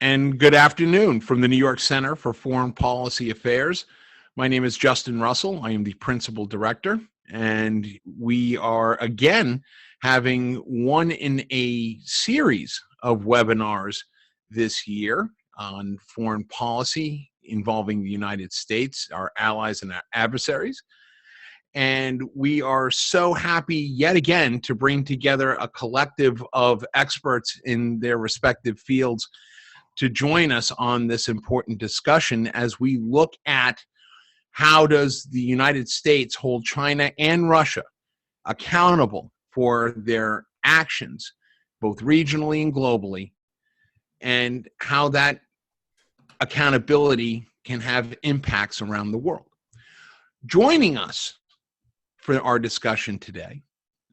And good afternoon from the New York Center for Foreign Policy Affairs. My name is Justin Russell. I am the Principal Director, and we are again having one in a series of webinars this year on foreign policy involving the United States, our allies and our adversaries. And we are so happy yet again to bring together a collective of experts in their respective fields to join us on this important discussion as we look at how does the United States hold China and Russia accountable for their actions, both regionally and globally, and how that accountability can have impacts around the world. Joining us for our discussion today,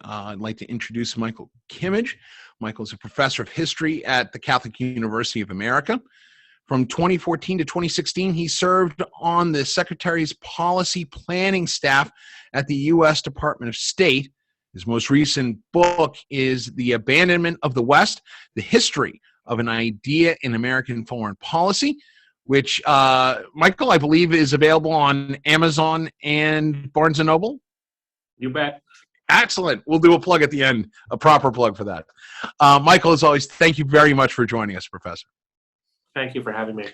I'd like to introduce Michael Kimmage. Michael is a professor of history at the Catholic University of America. From 2014 to 2016, he served on the Secretary's policy planning staff at the U.S. Department of State. His most recent book is The Abandonment of the West, The History of an Idea in American Foreign Policy, which, Michael, I believe is available on Amazon and Barnes & Noble. You bet. Excellent. We'll do a plug at the end, a proper plug for that. Michael, as always, thank you very much for joining us, Professor. Thank you for having me.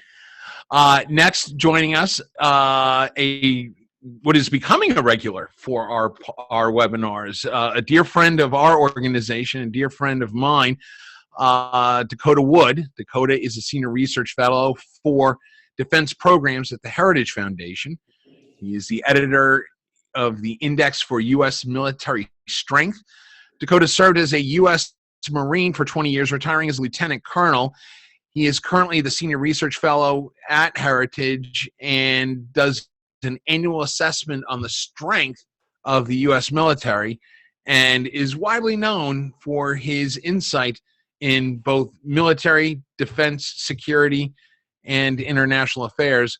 Next, joining us, what is becoming a regular for our webinars, a dear friend of our organization, a dear friend of mine, Dakota Wood. Dakota is a senior research fellow for defense programs at the Heritage Foundation. He is the editor of the Index for U.S. Military Strength. Dakota served as a U.S. Marine for 20 years, retiring as lieutenant colonel. He is currently the senior research fellow at Heritage and does an annual assessment on the strength of the U.S. military and is widely known for his insight in both military, defense, security, and international affairs.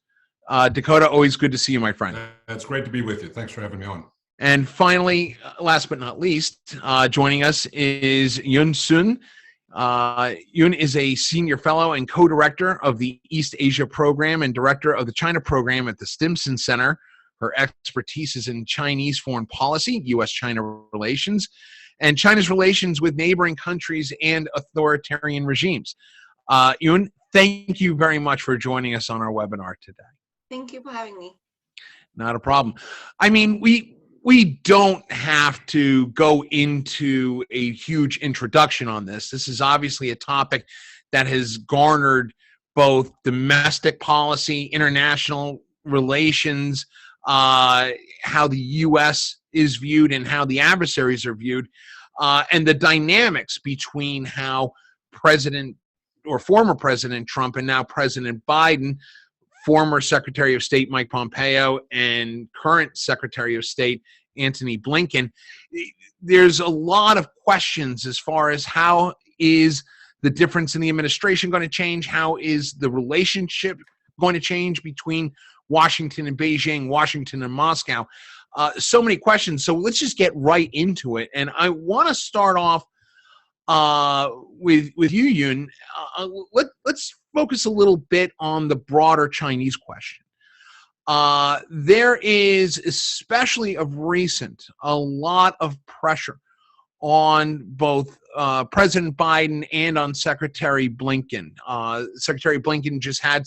Dakota, always good to see you, my friend. It's great to be with you. Thanks for having me on. And finally, last but not least, joining us is Yun Sun. Yun is a senior fellow and co-director of the East Asia program and director of the China program at the Stimson Center. Her expertise is in Chinese foreign policy, U.S.-China relations, and China's relations with neighboring countries and authoritarian regimes. Yun, thank you very much for joining us on our webinar today. Thank you for having me. Not a problem. I mean, we don't have to go into a huge introduction on this. This is obviously a topic that has garnered both domestic policy, international relations, how the U.S. is viewed and how the adversaries are viewed, and the dynamics between how President or former President Trump and now President Biden, former Secretary of State Mike Pompeo, and current Secretary of State Antony Blinken. There's a lot of questions as far as how is the difference in the administration going to change? How is the relationship going to change between Washington and Beijing, Washington and Moscow? So many questions. So let's just get right into it. And I want to start off with you, Yun. Let's focus a little bit on the broader Chinese question. There is, especially of recent, a lot of pressure on both President Biden and on Secretary Blinken. Secretary Blinken just had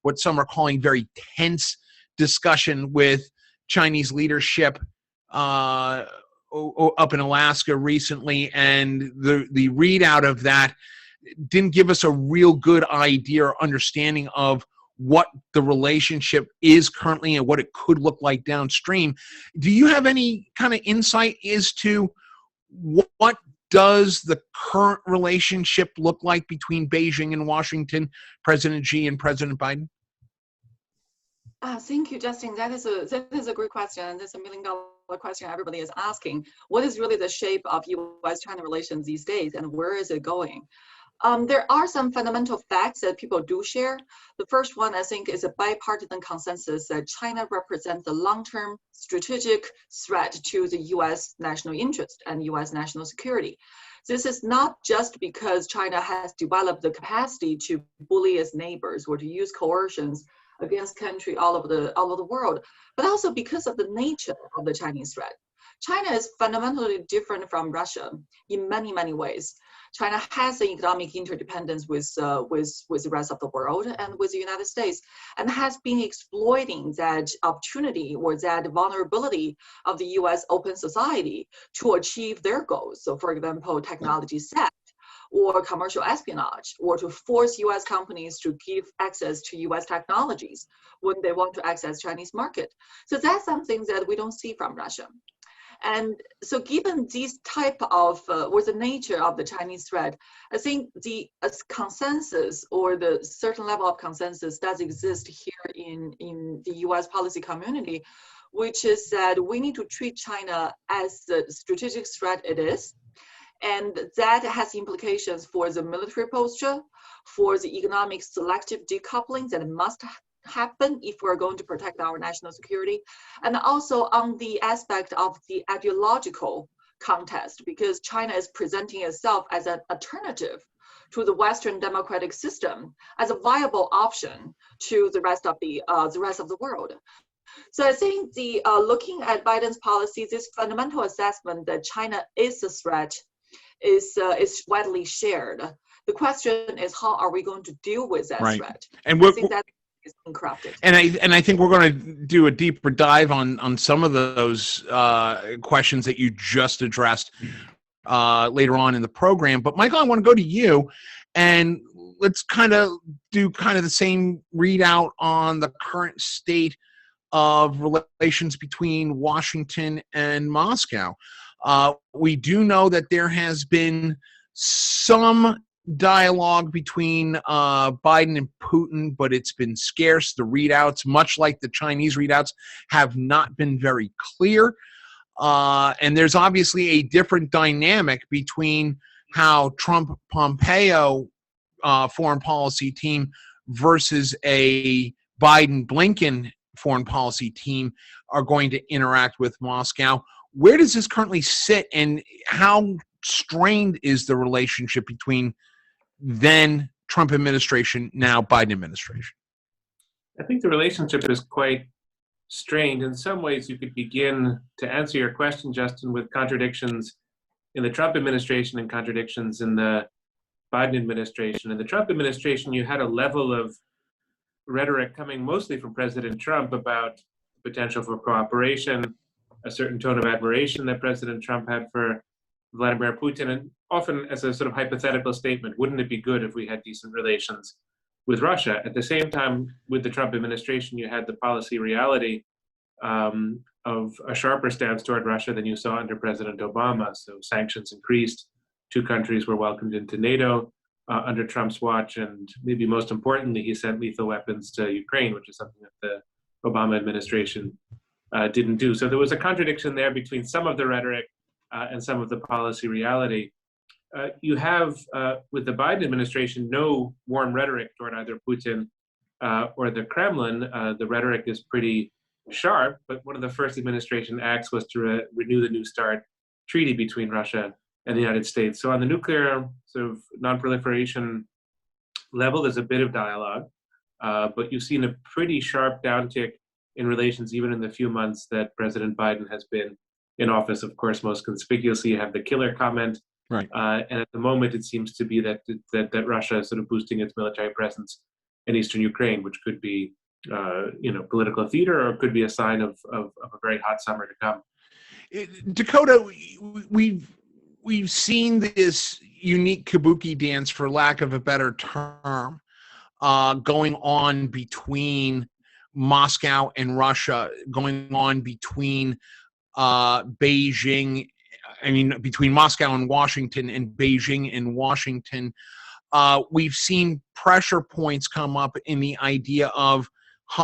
what some are calling very tense discussion with Chinese leadership up in Alaska recently, and the readout of that didn't give us a real good idea or understanding of what the relationship is currently and what it could look like downstream. Do you have any kind of insight as to what does the current relationship look like between Beijing and Washington, President Xi and President Biden? Thank you, Justin. That is a great question. That's $1 million question everybody is asking. What is really the shape of U.S.-China relations these days, and where is it going? There are some fundamental facts that people do share. The first one, I think, is a bipartisan consensus that China represents a long-term strategic threat to the U.S. national interest and U.S. national security. This is not just because China has developed the capacity to bully its neighbors or to use coercions against countries all over the world, but also because of the nature of the Chinese threat. China is fundamentally different from Russia in many, many ways. China has an economic interdependence with the rest of the world and with the United States, and has been exploiting that opportunity or that vulnerability of the U.S. open society to achieve their goals. So, for example, technology theft, or commercial espionage, or to force U.S. companies to give access to U.S. technologies when they want to access Chinese market. So that's something that we don't see from Russia. And so given these type of, or the nature of the Chinese threat, I think the consensus or the certain level of consensus does exist here in the US policy community, which is that we need to treat China as the strategic threat it is. And that has implications for the military posture, for the economic selective decoupling that must happen if we're going to protect our national security, and also on the aspect of the ideological contest, because China is presenting itself as an alternative to the Western democratic system, as a viable option to the rest of the world. So I think the looking at Biden's policies, this fundamental assessment that China is a threat is widely shared. The question is, how are we going to deal with that threat? And I think that is corrupted. And I think we're going to do a deeper dive on some of those questions that you just addressed later on in the program. But Michael, I want to go to you, and let's do the same readout on the current state of relations between Washington and Moscow. We do know that there has been some dialogue between Biden and Putin, but it's been scarce. The readouts, much like the Chinese readouts, have not been very clear. And there's obviously a different dynamic between how Trump-Pompeo foreign policy team versus a Biden-Blinken foreign policy team are going to interact with Moscow. Where does this currently sit, and how strained is the relationship between then Trump administration, now Biden administration? I think the relationship is quite strained. In some ways, you could begin to answer your question, Justin, with contradictions in the Trump administration and contradictions in the Biden administration. In the Trump administration, you had a level of rhetoric coming mostly from President Trump about the potential for cooperation, a certain tone of admiration that President Trump had for Vladimir Putin, and often as a sort of hypothetical statement, wouldn't it be good if we had decent relations with Russia? At the same time, with the Trump administration, you had the policy reality of a sharper stance toward Russia than you saw under President Obama. So sanctions increased. 2 countries were welcomed into NATO under Trump's watch, and maybe most importantly, he sent lethal weapons to Ukraine, which is something that the Obama administration didn't do. So there was a contradiction there between some of the rhetoric and some of the policy reality. You have, with the Biden administration, no warm rhetoric toward either Putin or the Kremlin. The rhetoric is pretty sharp, but one of the first administration acts was to renew the New START treaty between Russia and the United States. So on the nuclear sort of non-proliferation level, there's a bit of dialogue, but you've seen a pretty sharp downtick in relations even in the few months that President Biden has been in office. Of course, most conspicuously, you have the killer comment. Right. And at the moment, it seems to be that Russia is sort of boosting its military presence in eastern Ukraine, which could be, political theater, or could be a sign of a very hot summer to come. Dakota, we've seen this unique kabuki dance, for lack of a better term, going on between Moscow and Russia, going on between Beijing, between Moscow and Washington, and Beijing and Washington. We've seen pressure points come up in the idea of,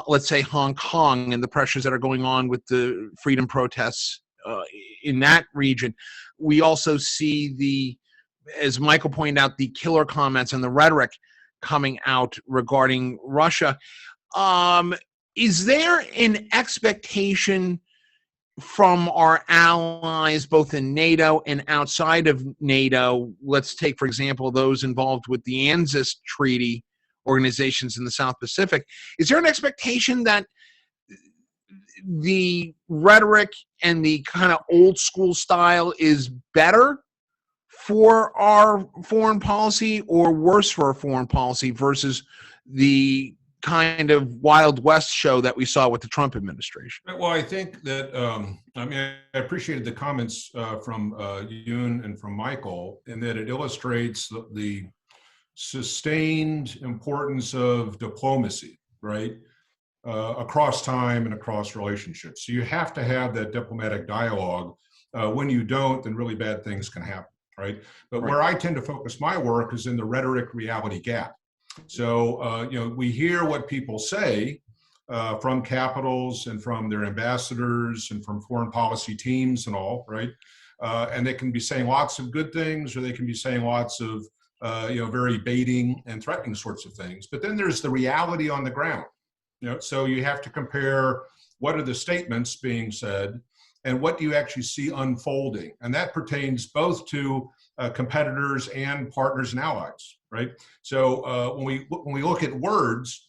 let's say, Hong Kong and the pressures that are going on with the freedom protests in that region. We also see the as Michael pointed out, the killer comments and the rhetoric coming out regarding Russia. Is there an expectation from our allies, both in NATO and outside of NATO? Let's take, for example, those involved with the ANZUS treaty organizations in the South Pacific. Is there an expectation that the rhetoric and the kind of old school style is better for our foreign policy or worse for our foreign policy versus the kind of Wild West show that we saw with the Trump administration? Well, I think that, I appreciated the comments from Yoon and from Michael, in that it illustrates the sustained importance of diplomacy, right? Across time and across relationships. So you have to have that diplomatic dialogue. When you don't, then really bad things can happen, right? But where I tend to focus my work is in the rhetoric reality gap. So, we hear what people say from capitals and from their ambassadors and from foreign policy teams and all, right? And they can be saying lots of good things, or they can be saying lots of, very baiting and threatening sorts of things. But then there's the reality on the ground. So you have to compare what are the statements being said and what do you actually see unfolding. And that pertains both to competitors and partners and allies, right? So when we look at words,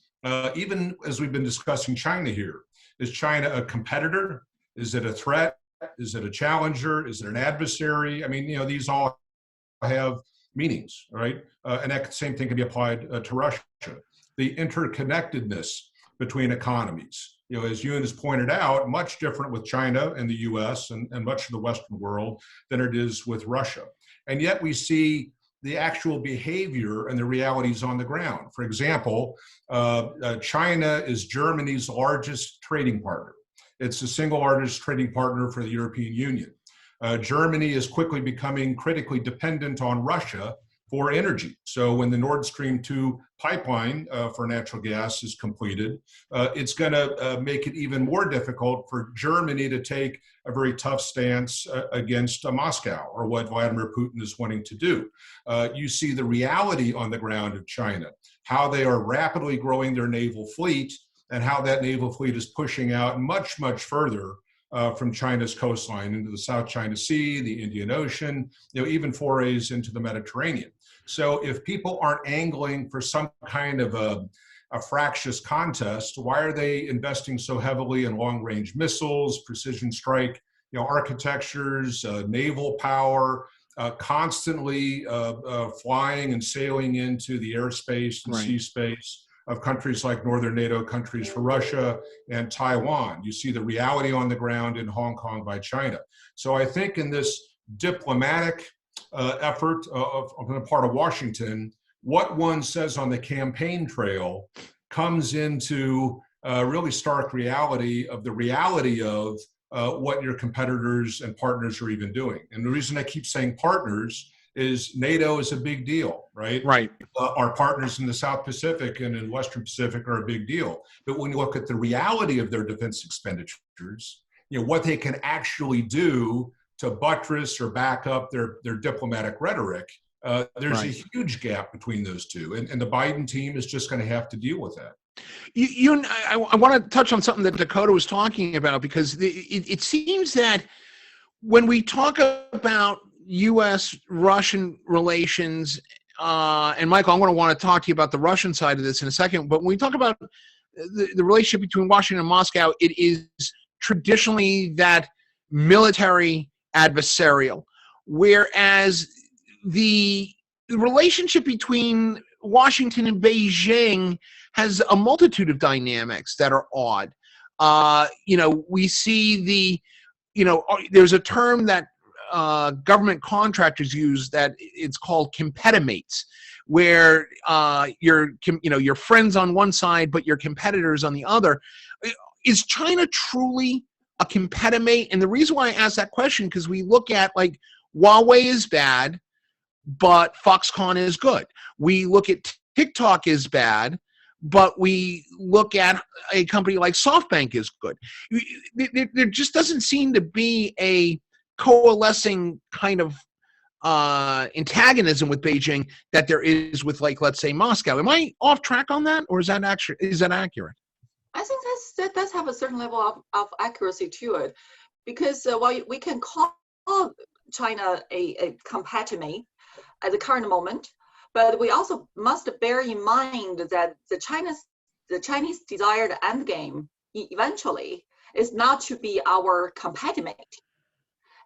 even as we've been discussing China here, is China a competitor? Is it a threat? Is it a challenger? Is it an adversary? I mean, these all have meanings, right? And that same thing can be applied to Russia. The interconnectedness between economies, as Yoon has pointed out, much different with China and the US and much of the Western world than it is with Russia. And yet we see the actual behavior and the realities on the ground. For example, China is Germany's largest trading partner. It's the single largest trading partner for the European Union. Germany is quickly becoming critically dependent on Russia for energy. So when the Nord Stream 2 pipeline for natural gas is completed, it's going to make it even more difficult for Germany to take a very tough stance against Moscow, or what Vladimir Putin is wanting to do. You see the reality on the ground of China, how they are rapidly growing their naval fleet, and how that naval fleet is pushing out much, much further from China's coastline into the South China Sea, the Indian Ocean, even forays into the Mediterranean. So if people aren't angling for some kind of a fractious contest, why are they investing so heavily in long-range missiles, precision strike, architectures, naval power, constantly flying and sailing into the airspace and sea space of countries like northern NATO countries for Russia and Taiwan? You see the reality on the ground in Hong Kong by China. So I think in this diplomatic effort on the part of Washington, what one says on the campaign trail comes into really stark reality of what your competitors and partners are even doing. And the reason I keep saying partners is NATO is a big deal, right? Right. Our partners in the South Pacific and in Western Pacific are a big deal. But when you look at the reality of their defense expenditures, what they can actually do to buttress or back up their diplomatic rhetoric, there's a huge gap between those two. And the Biden team is just going to have to deal with that. I want to touch on something that Dakota was talking about, because it seems that when we talk about U.S.-Russian relations, and Michael, I'm going to want to talk to you about the Russian side of this in a second, but when we talk about the relationship between Washington and Moscow, it is traditionally that military adversarial, whereas the relationship between Washington and Beijing has a multitude of dynamics that are odd. We see there's a term that government contractors use that it's called competimates, where you're friends on one side, but your competitors on the other. Is China truly a competitor? And the reason why I ask that question, because we look at Huawei is bad, but Foxconn is good. We look at TikTok is bad, but we look at a company like SoftBank is good. There just doesn't seem to be a coalescing kind of antagonism with Beijing that there is with, like, let's say, Moscow. Am I off track on that, or is that accurate? I think that does have a certain level of accuracy to it, because while we can call China a competitor at the current moment, but we also must bear in mind that the Chinese desired end game eventually is not to be our competitor.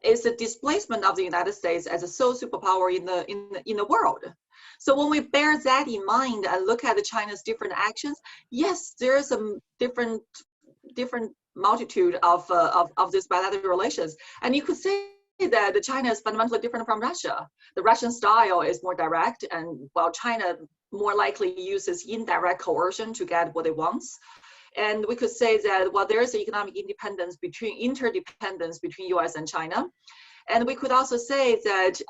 It's the displacement of the United States as a sole superpower in the world. So when we bear that in mind and look at China's different actions, yes, there is a different multitude of these bilateral relations, and you could say that China is fundamentally different from Russia. The Russian style is more direct, and while China more likely uses indirect coercion to get what it wants. And we could say that, well, there is an economic interdependence between US and China. And we could also say that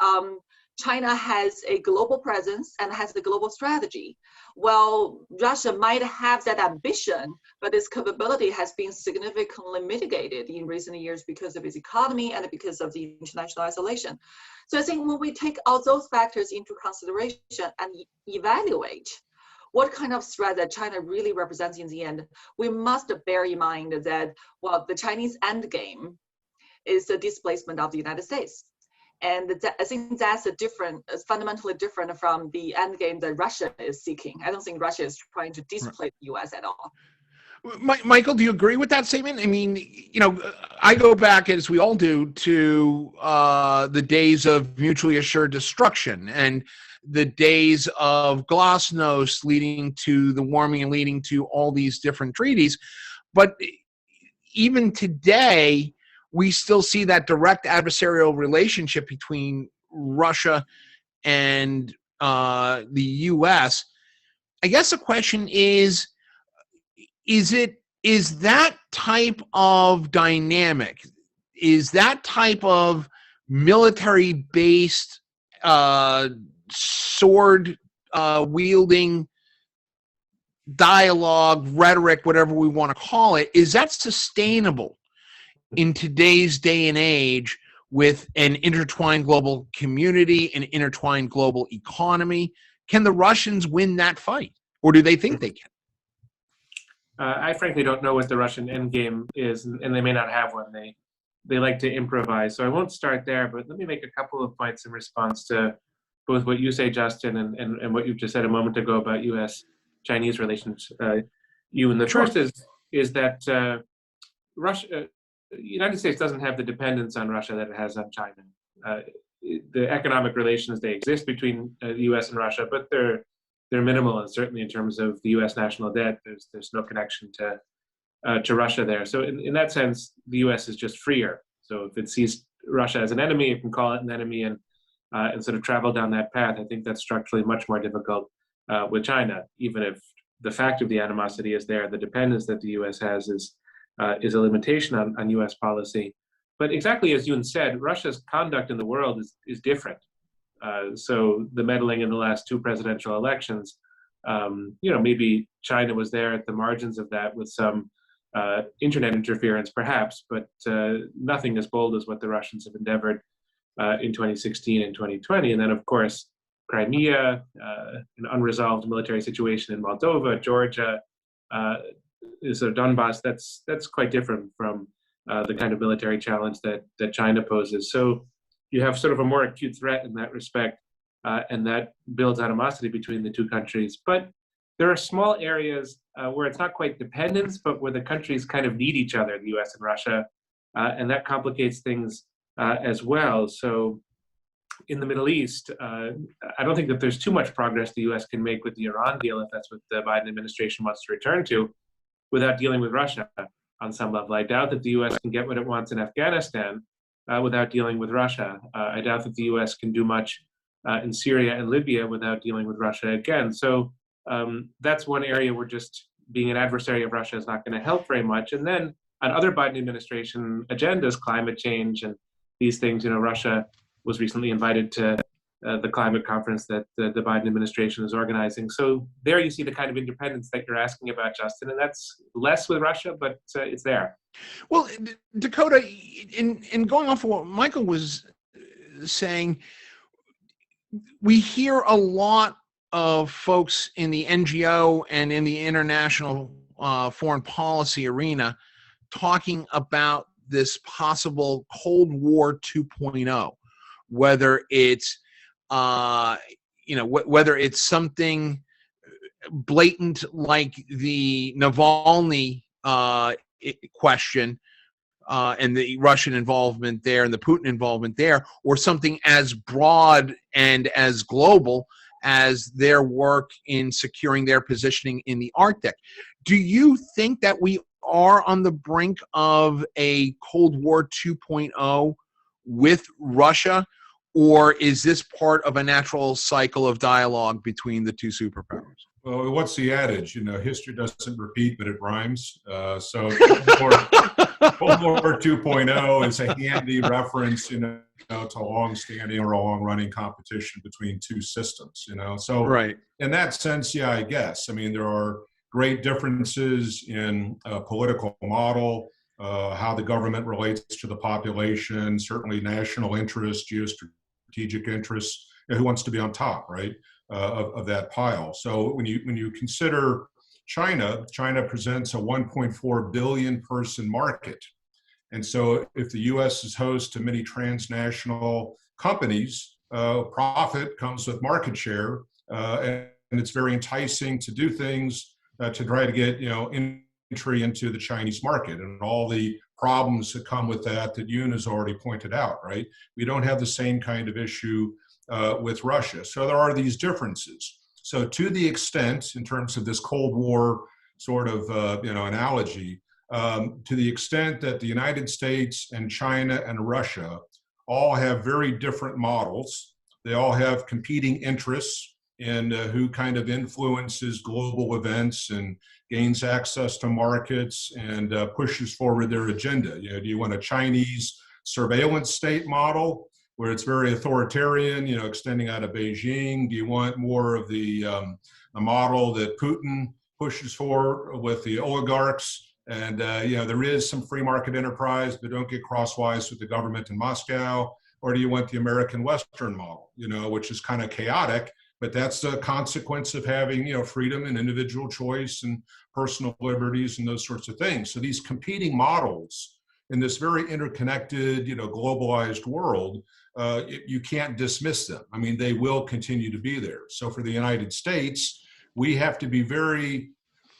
China has a global presence and has the global strategy. Well, Russia might have that ambition, but its capability has been significantly mitigated in recent years because of its economy and because of the international isolation. So I think when we take all those factors into consideration and evaluate what kind of threat that China really represents in the end, we must bear in mind that, well, the Chinese end game is the displacement of the United States. And I think that's fundamentally different from the end game that Russia is seeking. I don't think Russia is trying to displace the US at all. Michael, do you agree with that statement? I mean, I go back, as we all do, to the days of mutually assured destruction and the days of glasnost leading to the warming and leading to all these different treaties. But even today, we still see that direct adversarial relationship between Russia and the U.S. I guess the question is that type of dynamic, is that type of military-based sword wielding dialogue, rhetoric, whatever we want to call it, is that sustainable in today's day and age with an intertwined global community, an intertwined global economy? Can the Russians win that fight, or do they think they can? I frankly don't know what the Russian endgame is, and they may not have one. They like to improvise, so I won't start there, but let me make a couple of points in response to both what you say, Justin, and what you just said a moment ago about U.S.-Chinese relations. And the first is that United States doesn't have the dependence on Russia that it has on China. The economic relations, they exist between the U.S. and Russia, but they're minimal, and certainly in terms of the U.S. national debt, there's no connection to Russia there. So in that sense, the U.S. is just freer. So if it sees Russia as an enemy, it can call it an enemy and sort of travel down that path. I think that's structurally much more difficult with China, even if the fact of the animosity is there. The dependence that the U.S. has is a limitation on U.S. policy. But exactly as Yoon said, Russia's conduct in the world is different. So the meddling in the last two presidential elections, maybe China was there at the margins of that with some internet interference, perhaps, but nothing as bold as what the Russians have endeavored in 2016 and 2020. And then, of course, Crimea, an unresolved military situation in Moldova, Georgia, sort of Donbass, that's quite different from the kind of military challenge that China poses. So you have sort of a more acute threat in that respect, and that builds animosity between the two countries. But there are small areas where it's not quite dependence, but where the countries kind of need each other, the US and Russia, and that complicates things as well. So in the Middle East, I don't think that there's too much progress the US can make with the Iran deal, if that's what the Biden administration wants to return to, without dealing with Russia on some level. I doubt that the US can get what it wants in Afghanistan without dealing with Russia. I doubt that the US can do much in Syria and Libya without dealing with Russia again. So that's one area where just being an adversary of Russia is not going to help very much. And then on other Biden administration agendas, climate change and these things, Russia was recently invited to the climate conference that the Biden administration is organizing. So there you see the kind of independence that you're asking about, Justin, and that's less with Russia, but it's there. Well, Dakota, in going off of what Michael was saying, we hear a lot of folks in the NGO and in the international foreign policy arena talking about this possible Cold War 2.0, whether it's whether it's something blatant like the Navalny question and the Russian involvement there and the Putin involvement there, or something as broad and as global as their work in securing their positioning in the Arctic. Do you think that we are on the brink of a Cold War 2.0 with Russia, or is this part of a natural cycle of dialogue between the two superpowers? Well, what's the adage? History doesn't repeat, but it rhymes. So Cold War 2.0 is a handy reference, to a long-standing or a long-running competition between two systems, So right. In that sense, yeah, I guess. I mean, there are great differences in political model, how the government relates to the population, certainly national interest, geostrategic interests, and who wants to be on top, right, of that pile. So when you consider China presents a 1.4 billion person market. And so if the US is host to many transnational companies, profit comes with market share, and it's very enticing to do things to try to get entry into the Chinese market and all the problems that come with that Yoon has already pointed out, right? We don't have the same kind of issue with Russia. So there are these differences. So to the extent, in terms of this Cold War sort of analogy, to the extent that the United States and China and Russia all have very different models, they all have competing interests in who kind of influences global events and gains access to markets and pushes forward their agenda. Do you want a Chinese surveillance state model where it's very authoritarian, extending out of Beijing? Do you want more of the model that Putin pushes for with the oligarchs? And there is some free market enterprise, but don't get crosswise with the government in Moscow. Or do you want the American Western model, which is kind of chaotic, but that's the consequence of having, freedom and individual choice and personal liberties and those sorts of things. So these competing models in this very interconnected, globalized world, you can't dismiss them. I mean, they will continue to be there. So for the United States, we have to be very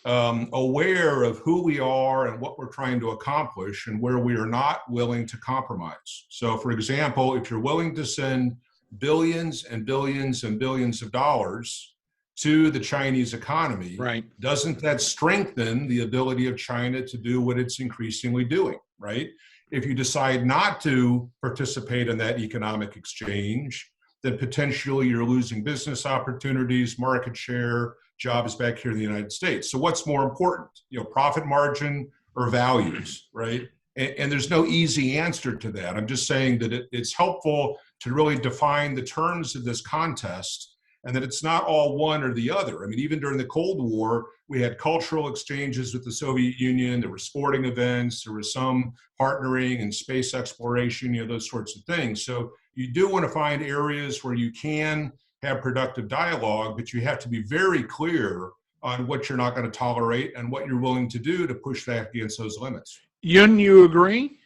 aware of who we are and what we're trying to accomplish and where we are not willing to compromise. So for example, if you're willing to send billions and billions and billions of dollars to the Chinese economy, right, doesn't that strengthen the ability of China to do what it's increasingly doing, right? If you decide not to participate in that economic exchange, then potentially you're losing business opportunities, market share, jobs back here in the United States. So what's more important, profit margin or values, right? And there's no easy answer to that. I'm just saying that it's helpful to really define the terms of this contest and that it's not all one or the other. I mean, even during the Cold War, we had cultural exchanges with the Soviet Union, there were sporting events, there was some partnering and space exploration, those sorts of things. So you do want to find areas where you can have productive dialogue, but you have to be very clear on what you're not going to tolerate and what you're willing to do to push back against those limits. Yun, you agree?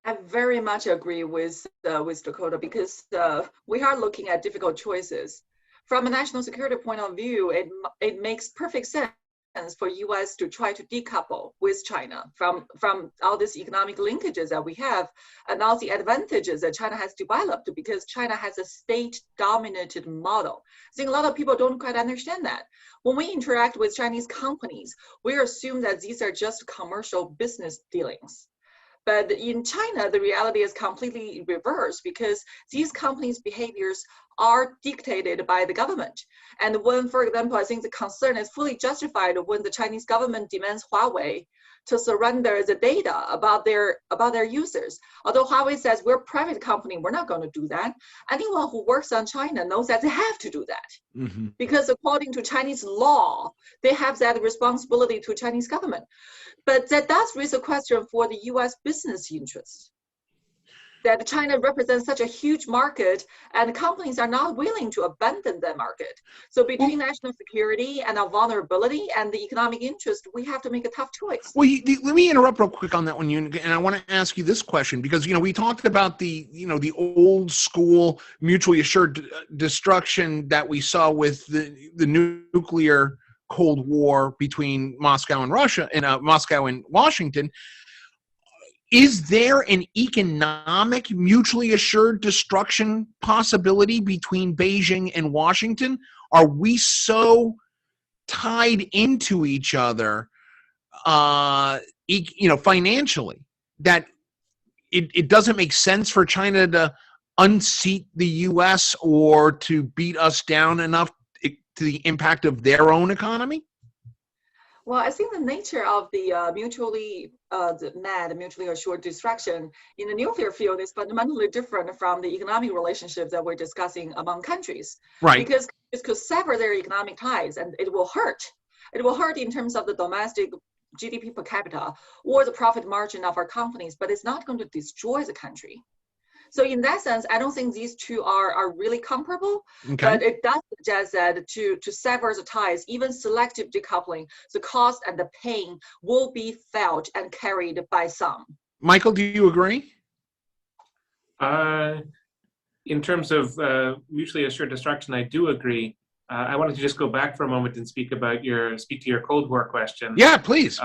I very much agree with Dakota because we are looking at difficult choices. From a national security point of view, it makes perfect sense for U.S. to try to decouple with China from all these economic linkages that we have and all the advantages that China has developed because China has a state-dominated model. I think a lot of people don't quite understand that. When we interact with Chinese companies, we assume that these are just commercial business dealings. But in China, the reality is completely reversed because these companies' behaviors are dictated by the government. And when, for example, I think the concern is fully justified when the Chinese government demands Huawei to surrender the data about their users. Although Huawei says we're a private company, we're not going to do that. Anyone who works on China knows that they have to do that. Mm-hmm. Because according to Chinese law, they have that responsibility to Chinese government. But that does raise a question for the U.S. business interests. that China represents such a huge market and companies are not willing to abandon that market. So between national security and our vulnerability and the economic interest, we have to make a tough choice. Well, let me interrupt real quick on that one, Yoon, and I want to ask you this question because, we talked about the old school mutually assured destruction that we saw with the nuclear Cold War between Moscow and Russia and Moscow and Washington. Is there an economic mutually assured destruction possibility between Beijing and Washington? Are we so tied into each other, financially, that it doesn't make sense for China to unseat the U.S. or to beat us down enough to the impact of their own economy? Well, I think the nature of the mutually assured destruction in the nuclear field is fundamentally different from the economic relationship that we're discussing among countries. Right. Because it could sever their economic ties and it will hurt. It will hurt in terms of the domestic GDP per capita or the profit margin of our companies, but it's not going to destroy the country. So in that sense, I don't think these two are really comparable, but it does suggest that to sever the ties, even selective decoupling, the cost and the pain will be felt and carried by some. Michael, do you agree? In terms of mutually assured destruction, I do agree. I wanted to just go back for a moment and speak to your Cold War question. Yeah, please.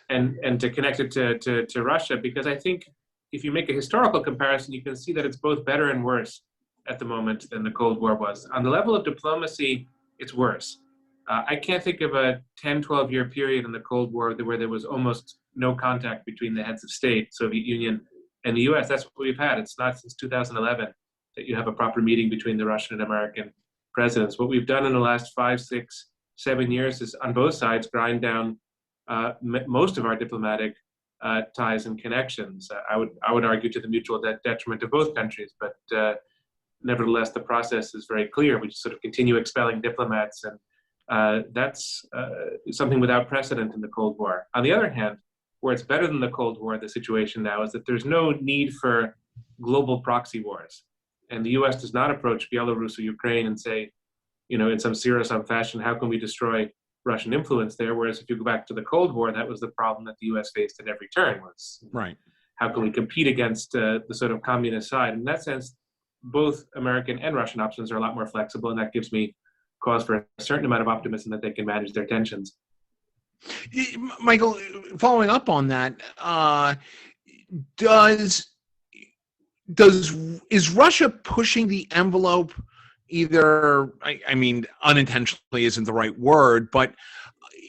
And to connect it to Russia, because I think if you make a historical comparison, you can see that it's both better and worse at the moment than the Cold War was. On the level of diplomacy, it's worse. I can't think of a 10, 12-year period in the Cold War where there was almost no contact between the heads of state, Soviet Union, and the US. That's what we've had. It's not since 2011 that you have a proper meeting between the Russian and American presidents. What we've done in the last 5, 6, 7 years is on both sides grind down most of our diplomatic ties and connections. I would argue to the mutual detriment of both countries, but nevertheless, the process is very clear. We just sort of continue expelling diplomats, and that's something without precedent in the Cold War. On the other hand, where it's better than the Cold War, the situation now is that there's no need for global proxy wars. And the US does not approach Belarus or Ukraine and say, in some zero-sum fashion, how can we destroy Russian influence there? Whereas if you go back to the Cold War, that was the problem that the US faced at every turn, was right. How can we compete against the sort of communist side? In that sense, both American and Russian options are a lot more flexible, and that gives me cause for a certain amount of optimism that they can manage their tensions. Michael, following up on that, is Russia pushing the envelope? Either, I mean, unintentionally isn't the right word, but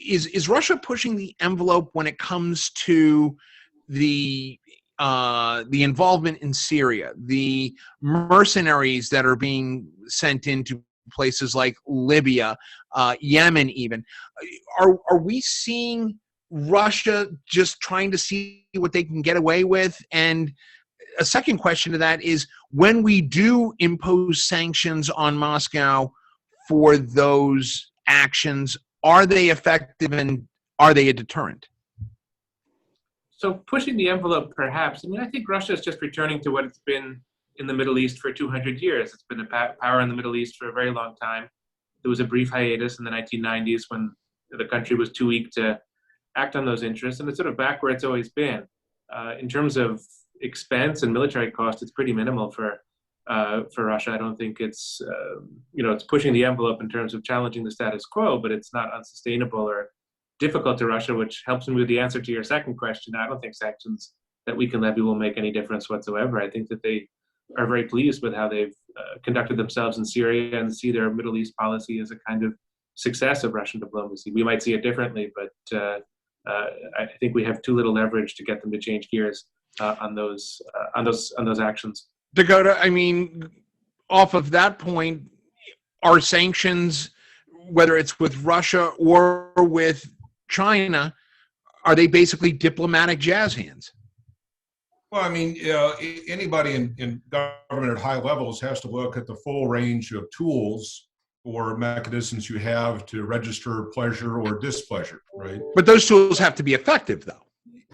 is Russia pushing the envelope when it comes to the involvement in Syria, the mercenaries that are being sent into places like Libya, Yemen even? Are we seeing Russia just trying to see what they can get away with? And a second question to that is, when we do impose sanctions on Moscow for those actions, are they effective and are they a deterrent? So pushing the envelope, perhaps. I mean, I think Russia is just returning to what it's been in the Middle East for 200 years. It's been a power in the Middle East for a very long time. There was a brief hiatus in the 1990s when the country was too weak to act on those interests, and it's sort of back where it's always been. In terms of expense and military cost, it's pretty minimal for Russia. I don't think it's it's pushing the envelope in terms of challenging the status quo, but it's not unsustainable or difficult to Russia, which helps me with the answer to your second question. I don't think sanctions that we can levy will make any difference whatsoever. I think that they are very pleased with how they've conducted themselves in Syria and see their Middle East policy as a kind of success of Russian diplomacy. We might see it differently, but I think we have too little leverage to get them to change gears on those actions. Dakota, I mean, off of that point, are sanctions, whether it's with Russia or with China, are they basically diplomatic jazz hands? Well, I mean, anybody in government at high levels has to look at the full range of tools or mechanisms you have to register pleasure or displeasure, right? But those tools have to be effective, though.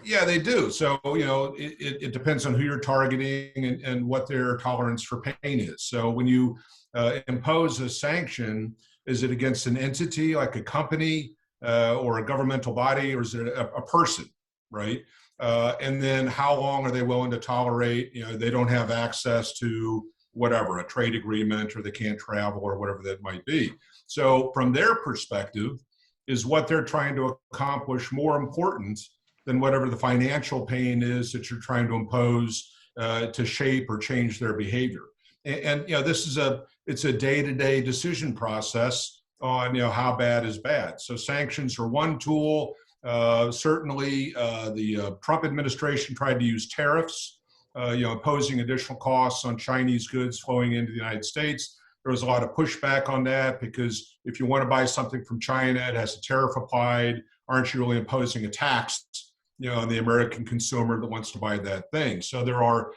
Yeah, they do. So, it depends on who you're targeting and what their tolerance for pain is. So when you impose a sanction, is it against an entity like a company or a governmental body, or is it a person, right? And then how long are they willing to tolerate? They don't have access to whatever, a trade agreement, or they can't travel, or whatever that might be. So from their perspective, is what they're trying to accomplish more important than whatever the financial pain is that you're trying to impose to shape or change their behavior? And this is it's a day-to-day decision process on how bad is bad. So sanctions are one tool. Certainly, the Trump administration tried to use tariffs, imposing additional costs on Chinese goods flowing into the United States. There was a lot of pushback on that, because if you want to buy something from China, it has a tariff applied. Aren't you really imposing a tax, on the American consumer that wants to buy that thing? So there are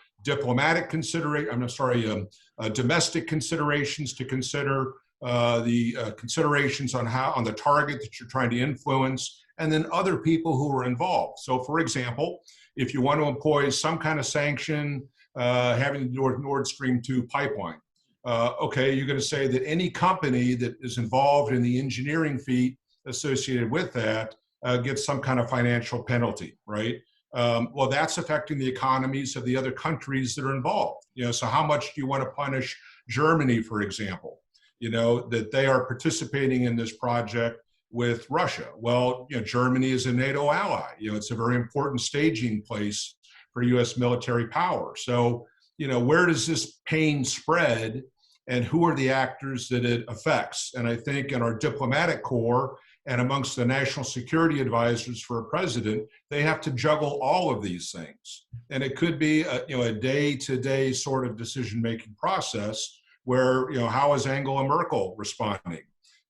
domestic considerations to consider, the considerations on the target that you're trying to influence, and then other people who are involved. So, for example, if you want to employ some kind of sanction having to do with Nord Stream 2 pipeline, okay, you're going to say that any company that is involved in the engineering fee associated with that gets some kind of financial penalty, right? Well, that's affecting the economies of the other countries that are involved. So how much do you want to punish Germany, for example, that they are participating in this project with Russia? Well, Germany is a NATO ally. It's a very important staging place for U.S. military power. So, where does this pain spread, and who are the actors that it affects? And I think in our diplomatic corps and amongst the national security advisors for a president, they have to juggle all of these things. And it could be a day-to-day sort of decision-making process where, how is Angela Merkel responding?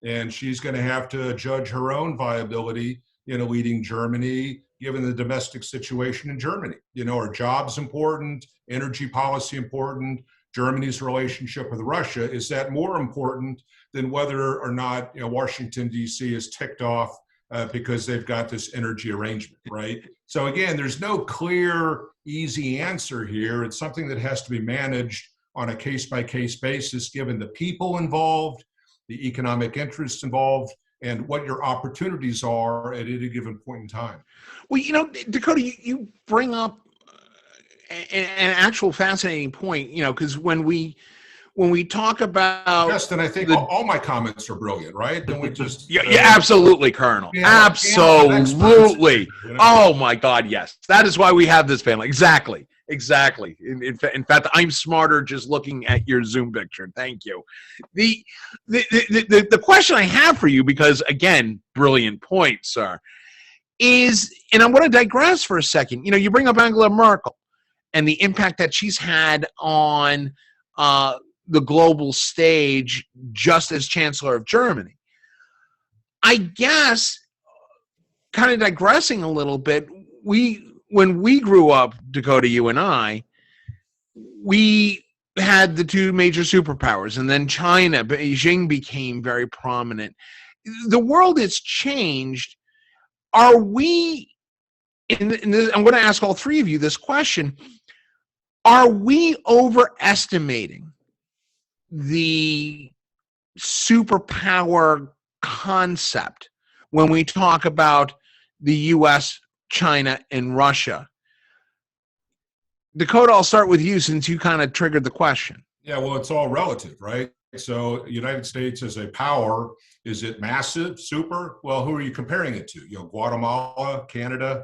And she's going to have to judge her own viability, leading Germany, given the domestic situation in Germany. Are jobs important? Energy policy important? Germany's relationship with Russia, is that more important than whether or not Washington, D.C. is ticked off because they've got this energy arrangement, right? So again, there's no clear, easy answer here. It's something that has to be managed on a case-by-case basis, given the people involved, the economic interests involved, and what your opportunities are at any given point in time. Well, Dakota, you bring up an actual fascinating point, because when we talk about Justin, I think all my comments are brilliant, right? Then we just yeah, absolutely, Colonel, absolutely. Oh my God, yes, that is why we have this panel. Exactly. In fact, I'm smarter just looking at your Zoom picture. Thank you. The question I have for you, because again, brilliant point, sir, is, and I'm going to digress for a second. You bring up Angela Merkel and the impact that she's had on the global stage just as Chancellor of Germany. I guess, kind of digressing a little bit, when we grew up, Dakota, you and I, we had the two major superpowers, and then China, Beijing became very prominent. The world has changed. Are we, I'm going to ask all three of you this question, are we overestimating the superpower concept when we talk about the U.S., China, and Russia? Dakota, I'll start with you since you kind of triggered the question. Yeah, well, it's all relative, right? So the United States as a power, is it massive, super? Well, who are you comparing it to? Guatemala, Canada,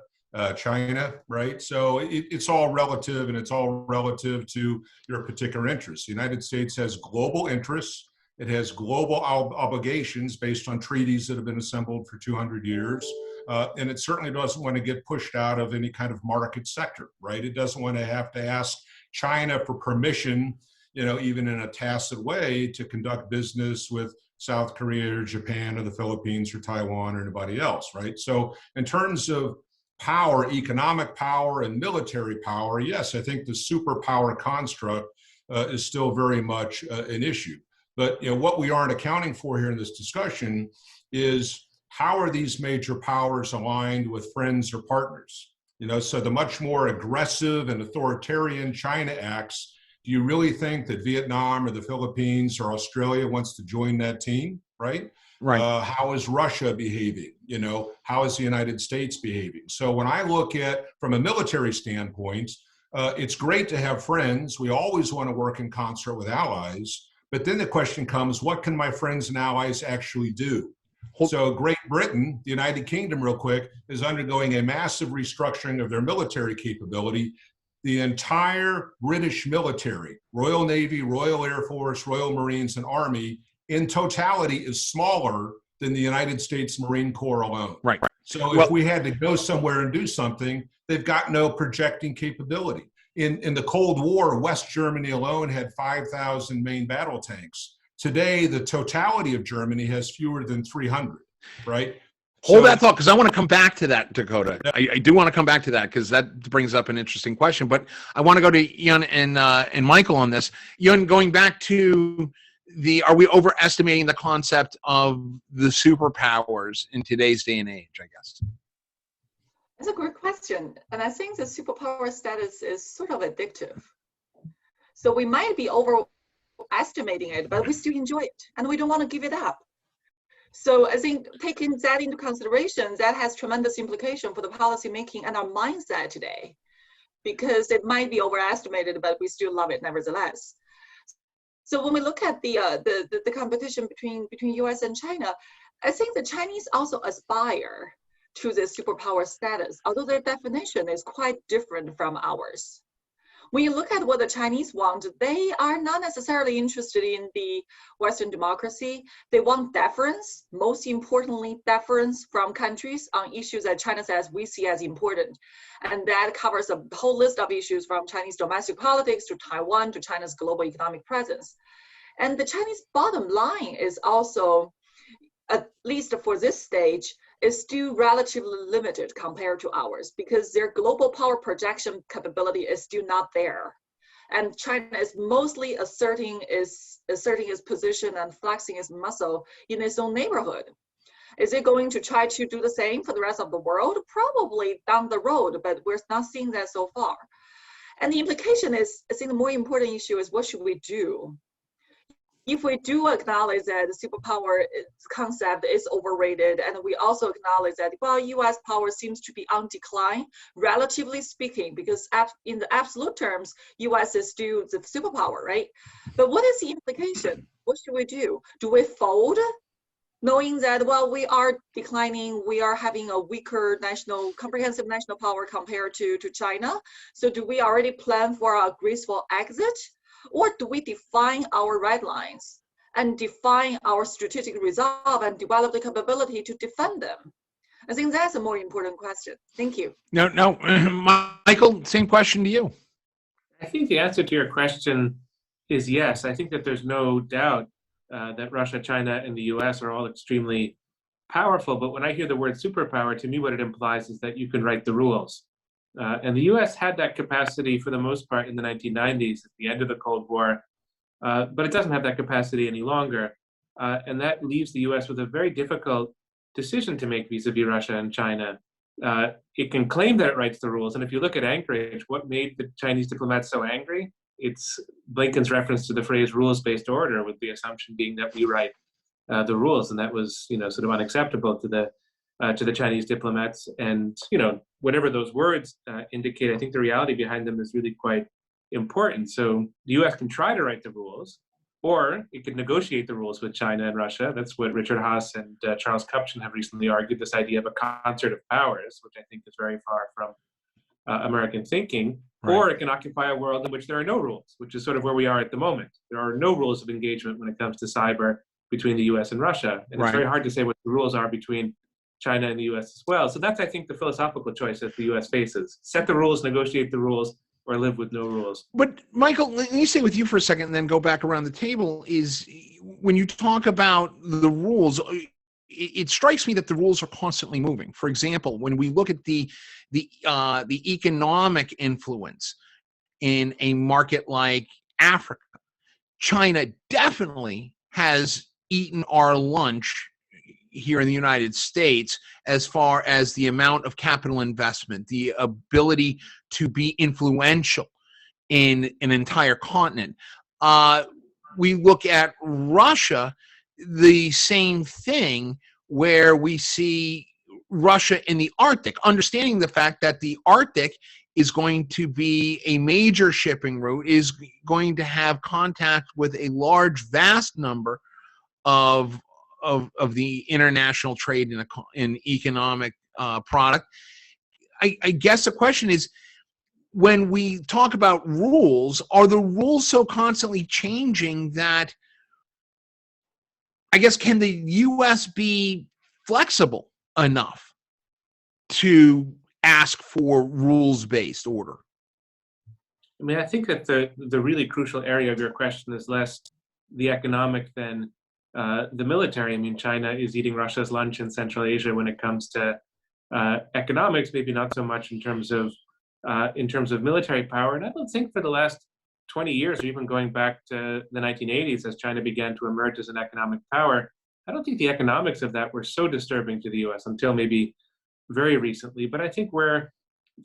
China, right? So it's all relative, and it's all relative to your particular interests. The United States has global interests. It has global obligations based on treaties that have been assembled for 200 years. And it certainly doesn't want to get pushed out of any kind of market sector, right? It doesn't want to have to ask China for permission, even in a tacit way, to conduct business with South Korea or Japan or the Philippines or Taiwan or anybody else, right? So in terms of power, economic power and military power, yes, I think the superpower construct is still very much an issue. But what we aren't accounting for here in this discussion is, how are these major powers aligned with friends or partners? So the much more aggressive and authoritarian China acts, do you really think that Vietnam or the Philippines or Australia wants to join that team, right? Right. How is Russia behaving? How is the United States behaving? So when I look at, from a military standpoint, it's great to have friends. We always want to work in concert with allies. But then the question comes, what can my friends and allies actually do? So Great Britain, the United Kingdom, real quick, is undergoing a massive restructuring of their military capability. The entire British military, Royal Navy, Royal Air Force, Royal Marines, and Army, in totality is smaller than the United States Marine Corps alone. Right. So if we had to go somewhere and do something, they've got no projecting capability. In the Cold War, West Germany alone had 5,000 main battle tanks. Today, the totality of Germany has fewer than 300, right? Hold that thought, because I want to come back to that, Dakota. I do want to come back to that, because that brings up an interesting question. But I want to go to Yun and Michael on this. Yun, going back to are we overestimating the concept of the superpowers in today's day and age, I guess? That's a great question. And I think the superpower status is sort of addictive. So we might be overestimating it, but we still enjoy it, and we don't want to give it up. So I think taking that into consideration, that has tremendous implication for the policy making and our mindset today, because it might be overestimated, but we still love it nevertheless. So when we look at the competition between US and China, I think the Chinese also aspire to the superpower status, although their definition is quite different from ours. When you look at what the Chinese want, they are not necessarily interested in the Western democracy. They want deference, most importantly, deference from countries on issues that China says we see as important. And that covers a whole list of issues from Chinese domestic politics to Taiwan to China's global economic presence. And the Chinese bottom line is also, at least for this stage, is still relatively limited compared to ours, because their global power projection capability is still not there. And China is mostly asserting its position and flexing its muscle in its own neighborhood. Is it going to try to do the same for the rest of the world? Probably down the road, but we're not seeing that so far. And the implication is, I think the more important issue is, what should we do? If we do acknowledge that the superpower concept is overrated, and we also acknowledge that, well, US power seems to be on decline, relatively speaking, because in the absolute terms, US is still the superpower, right? But what is the implication? What should we do? Do we fold, knowing that, well, we are declining, we are having a weaker comprehensive national power compared to China? So do we already plan for a graceful exit? Or do we define our red lines and define our strategic resolve and develop the capability to defend them? I think that's a more important question. Thank you. No, Michael, same question to you. I think the answer to your question is yes. I think that there's no doubt that Russia, China, and the US are all extremely powerful. But when I hear the word superpower, to me, what it implies is that you can write the rules. And the US had that capacity for the most part in the 1990s, at the end of the Cold War, but it doesn't have that capacity any longer. And that leaves the US with a very difficult decision to make vis-a-vis Russia and China. It can claim that it writes the rules. And if you look at Anchorage, what made the Chinese diplomats so angry? It's Blinken's reference to the phrase rules-based order, with the assumption being that we write the rules. And that was, sort of unacceptable to the Chinese diplomats. And, whatever those words indicate, I think the reality behind them is really quite important. So the US can try to write the rules, or it could negotiate the rules with China and Russia. That's what Richard Haass and Charles Kupchan have recently argued, this idea of a concert of powers, which I think is very far from American thinking. Right. Or it can occupy a world in which there are no rules, which is sort of where we are at the moment. There are no rules of engagement when it comes to cyber between the US and Russia. And It's very hard to say what the rules are between China and the US as well. So that's, I think, the philosophical choice that the US faces. Set the rules, negotiate the rules, or live with no rules. But Michael, let me stay with you for a second and then go back around the table. Is when you talk about the rules, it strikes me that the rules are constantly moving. For example, when we look at the economic influence in a market like Africa, China definitely has eaten our lunch here in the United States as far as the amount of capital investment, the ability to be influential in an entire continent. We look at Russia, the same thing, where we see Russia in the Arctic, understanding the fact that the Arctic is going to be a major shipping route, is going to have contact with a large, vast number of the international trade in economic product. I guess the question is, when we talk about rules, are the rules so constantly changing that, I guess, can the U.S. be flexible enough to ask for rules-based order? I mean, I think that the really crucial area of your question is less the economic than the military. I mean, China is eating Russia's lunch in Central Asia when it comes to economics, maybe not so much in terms of military power. And I don't think for the last 20 years, or even going back to the 1980s, as China began to emerge as an economic power, I don't think the economics of that were so disturbing to the US until maybe very recently. But I think where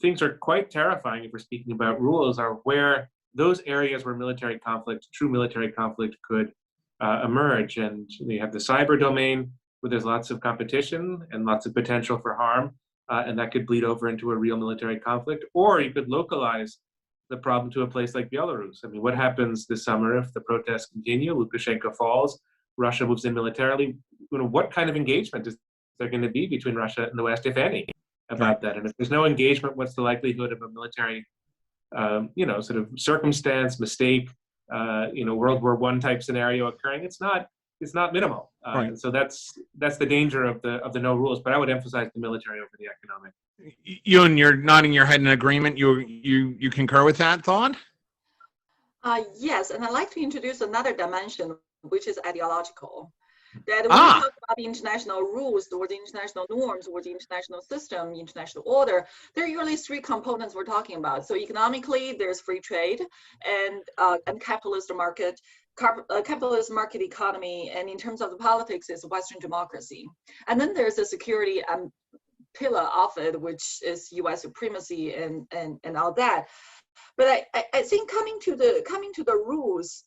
things are quite terrifying, if we're speaking about rules, are where those areas where military conflict, true military conflict, could emerge. And you have the cyber domain, where there's lots of competition and lots of potential for harm, and that could bleed over into a real military conflict. Or you could localize the problem to a place like Belarus. I mean, what happens this summer if the protests continue, Lukashenko falls, Russia moves in militarily? What kind of engagement is there going to be between Russia and the West, if any, about that? And if there's no engagement, what's the likelihood of a military, sort of circumstance, mistake, World War I type scenario occurring? It's not minimal. Right. And so that's the danger of the no rules. But I would emphasize the military over the economic. Ewan, you're nodding your head in agreement. You concur with that thought? Yes, and I'd like to introduce another dimension, which is ideological. That when we talk about the international rules or the international norms or the international system, international order, there are usually three components we're talking about. So economically, there's free trade and capitalist market economy, and in terms of the politics, is Western democracy. And then there's a security pillar of it, which is U.S. supremacy and all that. But I think coming to the rules,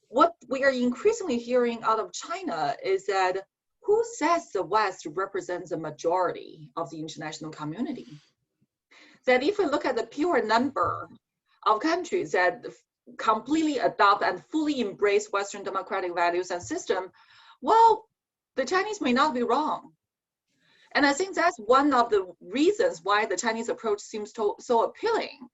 what we are increasingly hearing out of China is that who says the West represents the majority of the international community? That if we look at the pure number of countries that completely adopt and fully embrace Western democratic values and system, well, the Chinese may not be wrong. And I think that's one of the reasons why the Chinese approach seems so appealing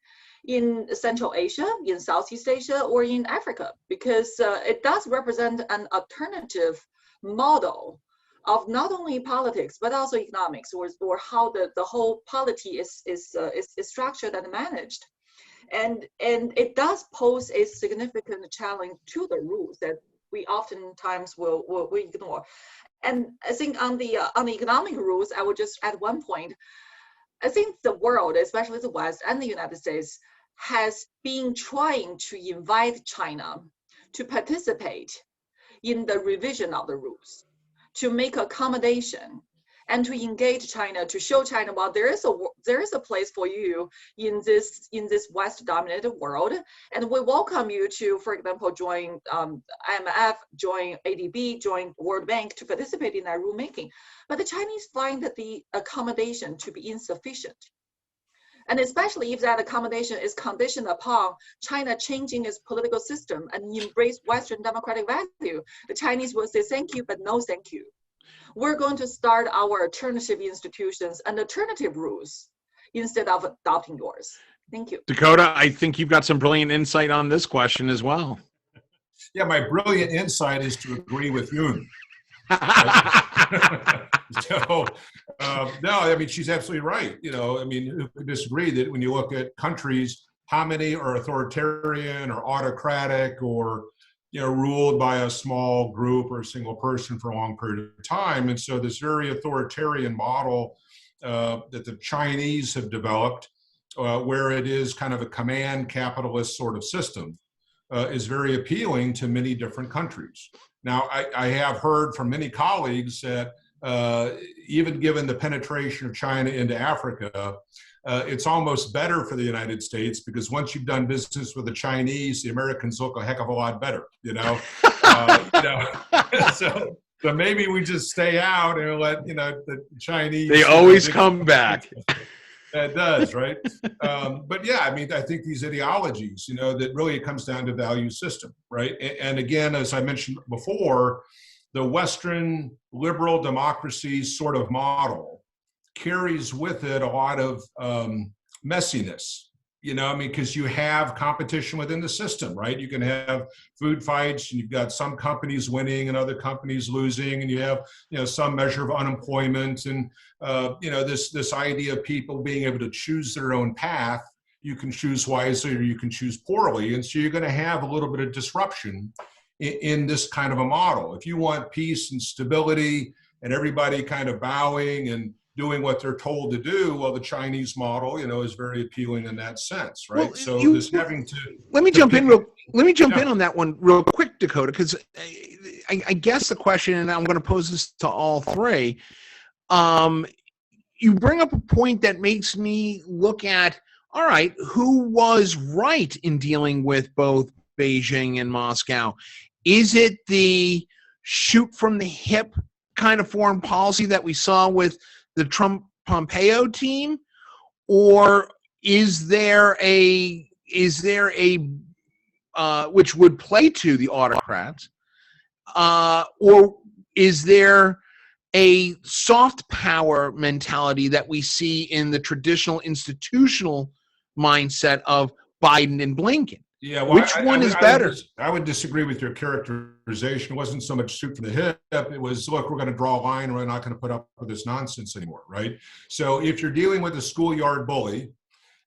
in Central Asia, in Southeast Asia, or in Africa, because it does represent an alternative model of not only politics, but also economics, or how the whole polity is structured and managed. And it does pose a significant challenge to the rules that we oftentimes will ignore. And I think on the economic rules, I would just add one point. I think the world, especially the West and the United States, has been trying to invite China to participate in the revision of the rules, to make accommodation, and to engage China, to show China, well, there is a place for you in this West-dominated world, and we welcome you to, for example, join IMF, join ADB, join World Bank to participate in that rulemaking. But the Chinese find that the accommodation to be insufficient. And especially if that accommodation is conditioned upon China changing its political system and embrace Western democratic value, the Chinese will say thank you, but no thank you. We're going to start our alternative institutions and alternative rules instead of adopting yours. Thank you. Dakota, I think you've got some brilliant insight on this question as well. Yeah, my brilliant insight is to agree with Yoon. So, no, I mean, she's absolutely right. I mean, who could disagree that when you look at countries, how many are authoritarian or autocratic or, ruled by a small group or a single person for a long period of time? And so this very authoritarian model that the Chinese have developed, where it is kind of a command capitalist sort of system, is very appealing to many different countries. Now, I have heard from many colleagues that even given the penetration of China into Africa, it's almost better for the United States, because once you've done business with the Chinese, the Americans look a heck of a lot better, you know. So maybe we just stay out and let the Chinese. They always come back. That does, right? But yeah, I mean, I think these ideologies, that really it comes down to value system, right? And again, as I mentioned before, the Western liberal democracy sort of model carries with it a lot of messiness, because you have competition within the system, right? You can have food fights, and you've got some companies winning and other companies losing, and you have, some measure of unemployment, and this idea of people being able to choose their own path. You can choose wisely or you can choose poorly, and so you're going to have a little bit of disruption in this kind of a model. If you want peace and stability and everybody kind of bowing and doing what they're told to do, well, the Chinese model, is very appealing in that sense, right? Well, so this having to let me jump in on that one real quick, Dakota, because I guess the question, and I'm going to pose this to all three. You bring up a point that makes me look at, all right, who was right in dealing with both Beijing and Moscow? Is it the shoot from the hip kind of foreign policy that we saw with the Trump-Pompeo team, or is there a which would play to the autocrats, or is there a soft power mentality that we see in the traditional institutional mindset of Biden and Blinken? Yeah, well, which one is better? I would disagree with your characterization. It wasn't so much shoot from the hip. It was, look, we're going to draw a line, and we're not going to put up with this nonsense anymore, right? So if you're dealing with a schoolyard bully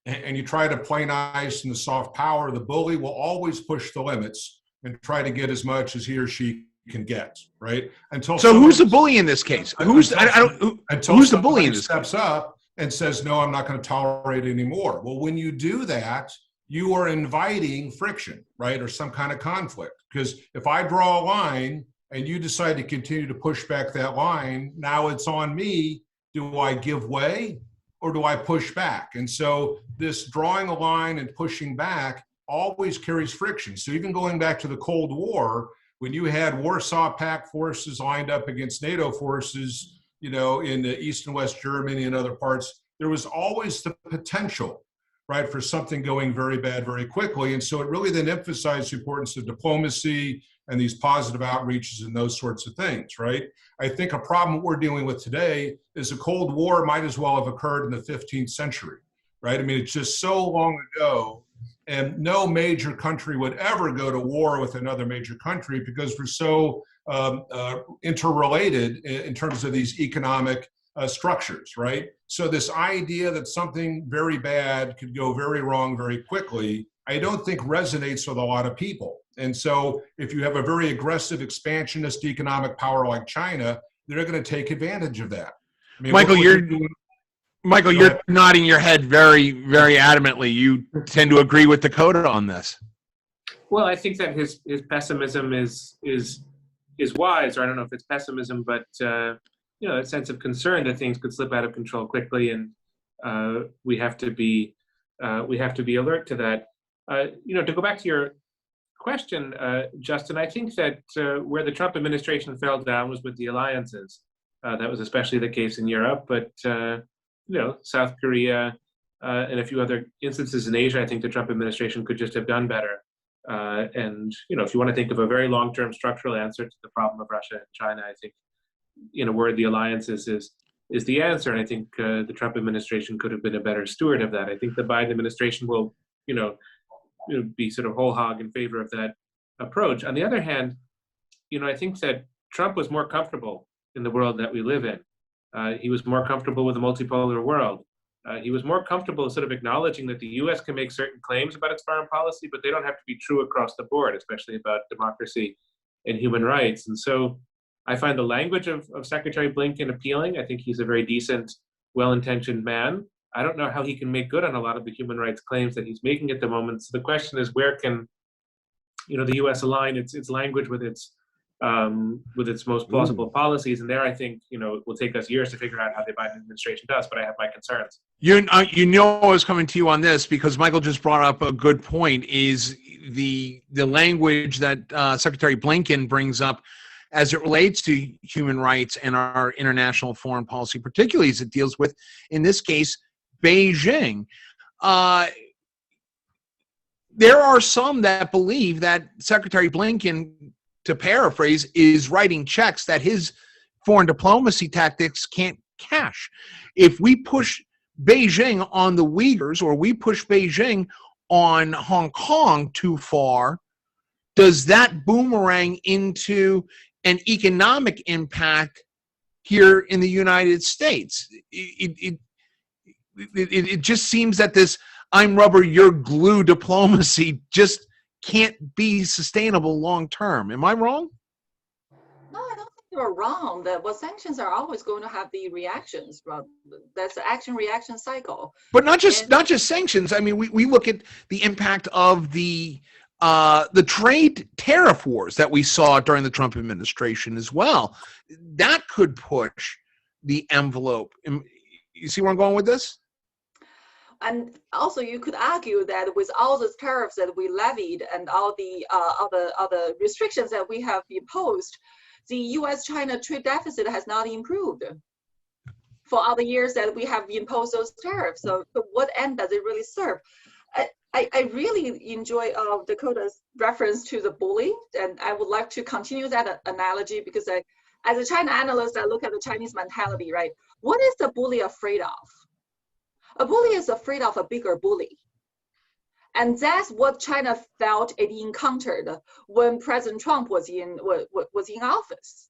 and you try to play nice in the soft power, the bully will always push the limits and try to get as much as he or she can get, right? So who's the bully in this case? Who's the bully in this steps case? up and says, no, I'm not going to tolerate it anymore. Well, when you do that, you are inviting friction, right? Or some kind of conflict. Because if I draw a line and you decide to continue to push back that line, now it's on me. Do I give way or do I push back? And so this drawing a line and pushing back always carries friction. So even going back to the Cold War, when you had Warsaw Pact forces lined up against NATO forces, in the East and West Germany and other parts, there was always the potential, right, for something going very bad very quickly. And so it really then emphasized the importance of diplomacy and these positive outreaches and those sorts of things, right? I think a problem we're dealing with today is the Cold War might as well have occurred in the 15th century, right? I mean, it's just so long ago, and no major country would ever go to war with another major country because we're so interrelated in terms of these economic structures, right? So this idea that something very bad could go very wrong very quickly, I don't think resonates with a lot of people. And so if you have a very aggressive expansionist economic power like China, they're going to take advantage of that. I mean, Michael, you're nodding your head very, very adamantly. You tend to agree with Dakota on this. Well, I think that his pessimism is wise, or I don't know if it's pessimism, but a sense of concern that things could slip out of control quickly, and we have to be alert to that. To go back to your question, Justin, I think that where the Trump administration fell down was with the alliances. That was especially the case in Europe, but South Korea and a few other instances in Asia, I think the Trump administration could just have done better. And if you want to think of a very long-term structural answer to the problem of Russia and China, I think, in a word, the alliances is the answer. And I think the Trump administration could have been a better steward of that. I think the Biden administration will, be sort of whole hog in favor of that approach. On the other hand, I think that Trump was more comfortable in the world that we live in. He was more comfortable with a multipolar world. He was more comfortable sort of acknowledging that the U.S. can make certain claims about its foreign policy, but they don't have to be true across the board, especially about democracy and human rights. And so I find the language of Secretary Blinken appealing. I think he's a very decent, well-intentioned man. I don't know how he can make good on a lot of the human rights claims that he's making at the moment. So the question is, where can the U.S. align its language with its with its most plausible policies. And there, I think, you know, it will take us years to figure out how the Biden administration does, but I have my concerns. You know I was coming to you on this because Michael just brought up a good point, is the language that Secretary Blinken brings up as it relates to human rights and our international foreign policy, particularly as it deals with, in this case, Beijing. There are some that believe that Secretary Blinken, to paraphrase, is writing checks that his foreign diplomacy tactics can't cash. If we push Beijing on the Uyghurs, or we push Beijing on Hong Kong too far, does that boomerang into an economic impact here in the United States? It just seems that this I'm rubber, you're glue diplomacy just can't be sustainable long term. Am I wrong? No, I don't think you're wrong. Sanctions are always going to have the reactions. That's the action-reaction cycle. But not just sanctions. I mean, we look at the impact of the trade tariff wars that we saw during the Trump administration as well. That could push the envelope. You see where I'm going with this? And also, you could argue that with all the tariffs that we levied and all the other restrictions that we have imposed, the U.S.-China trade deficit has not improved for all the years that we have imposed those tariffs. So what end does it really serve? I really enjoy Dakota's reference to the bully, and I would like to continue that analogy because as a China analyst, I look at the Chinese mentality, right? What is the bully afraid of? A bully is afraid of a bigger bully. And that's what China felt it encountered when President Trump was in office.